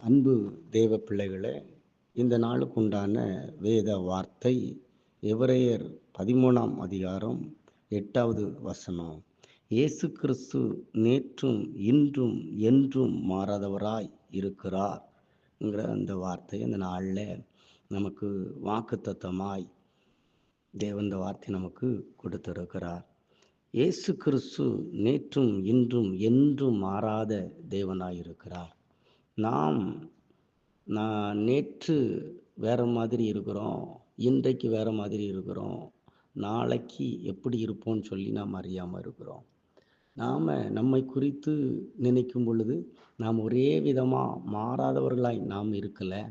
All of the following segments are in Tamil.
அன்பு தேவ பிள்ளைகளே, இந்த நாளுக்கு உண்டான வேத வார்த்தை எபிரெயர் 13ஆம் அதிகாரம் 8வது வசனம். இயேசு கிறிஸ்து நேற்றும் இன்றும் என்றும் மாறாதவராய் இருக்கிறார் என்கிற அந்த வார்த்தை இந்த நாளில் நமக்கு வாக்குத்தத்தமாய் தேவன் இந்த வார்த்தை நமக்கு கொடுத்திருக்கிறார். இயேசு கிறிஸ்து நேற்றும் இன்றும் என்றும் மாறாத தேவனாய் இருக்கிறார். நான் நேற்று வேறு மாதிரி இருக்கிறோம், இன்றைக்கு வேறு மாதிரி இருக்கிறோம், நாளைக்கு எப்படி இருப்போம்னு சொல்லி நாம் அறியாமல் இருக்கிறோம். நாம் நம்மை குறித்து நினைக்கும் பொழுது நாம் ஒரே விதமாக மாறாதவர்களாய் நாம் இருக்கலை.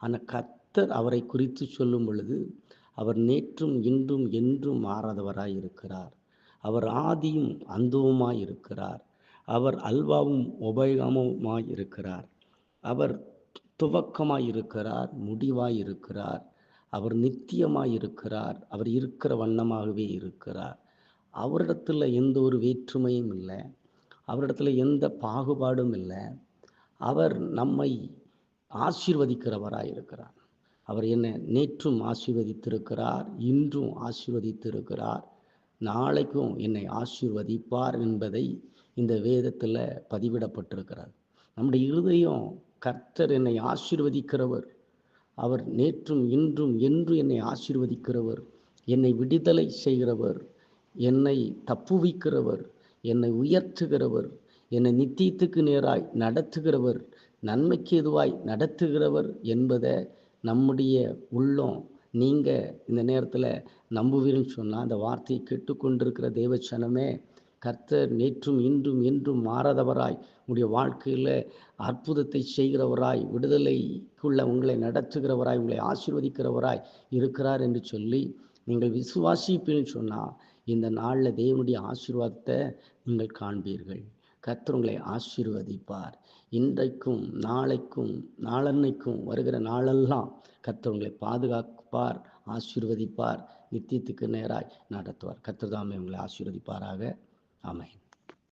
ஆனால் கர்த்தர் அவரை குறித்து சொல்லும் பொழுது அவர் நேற்றும் இன்றும் என்றும் மாறாதவராய் இருக்கிறார். அவர் ஆதியும் அந்தவுமாய் இருக்கிறார். அவர் அல்வாவும் உபயகமுமாய் இருக்கிறார். அவர் துவக்கமாய் இருக்கிறார், முடிவாய் இருக்கிறார். அவர் நித்தியமாய் இருக்கிறார். அவர் இருக்கிற வண்ணமாகவே இருக்கிறார். அவரிடத்தில் எந்த ஒரு வேற்றுமையும் இல்லை. அவரிடத்தில் எந்த பாகுபாடும் இல்லை. அவர் நம்மை ஆசீர்வதிக்கிறவராய் இருக்கிறார். அவர் என்னை நேற்றும் ஆசீர்வதித்திருக்கிறார், இன்றும் ஆசீர்வதித்திருக்கிறார், நாளைக்கும் என்னை ஆசீர்வதிப்பார் என்பதை இந்த வேதத்தில் பதிவிடப்பட்டிருக்கிறார். நம்முடைய இருதயம் கர்த்தர் என்னை ஆசீர்வதிக்கிறவர், அவர் நேற்றும் இன்றும் என்று என்னை ஆசீர்வதிக்கிறவர், என்னை விடுதலை செய்கிறவர், என்னை தப்புவிக்கிறவர், என்னை உயர்த்துகிறவர், என்னை நித்தியத்துக்கு நேராய் நடத்துகிறவர், நன்மைக்கு எதுவாய் நடத்துகிறவர் என்பதை நம்முடைய உள்ளம் நீங்கள் இந்த நேரத்தில் நம்புவீர்னு சொன்னால், அந்த வார்த்தையை கேட்டுக்கொண்டிருக்கிற தேவச்சனமே, கர்த்தர் நேற்றும் இன்றும் என்றும் மாறாதவராய் உங்களுடைய வாழ்க்கையில் அற்புதத்தை செய்கிறவராய், விடுதலைக்குள்ள உங்களை நடத்துகிறவராய், உங்களை ஆசீர்வதிக்கிறவராய் இருக்கிறார் என்று சொல்லி நீங்கள் விசுவாசிப்பீன்னு சொன்னால், இந்த நாளில் தேவனுடைய ஆசீர்வாதத்தை நீங்கள் காண்பீர்கள். கர்த்தர் உங்களை ஆசீர்வதிப்பார். இன்றைக்கும் நாளைக்கும் நாளன்னைக்கும் வருகிற நாளெல்லாம் கர்த்தர் உங்களை பாதுகாப்பார், ஆசீர்வதிப்பார், நித்தியத்துக்கு நேராய் நடத்துவார். கர்த்தர் தாமே உங்களை ஆசீர்வதிப்பாராக. ஆமென்.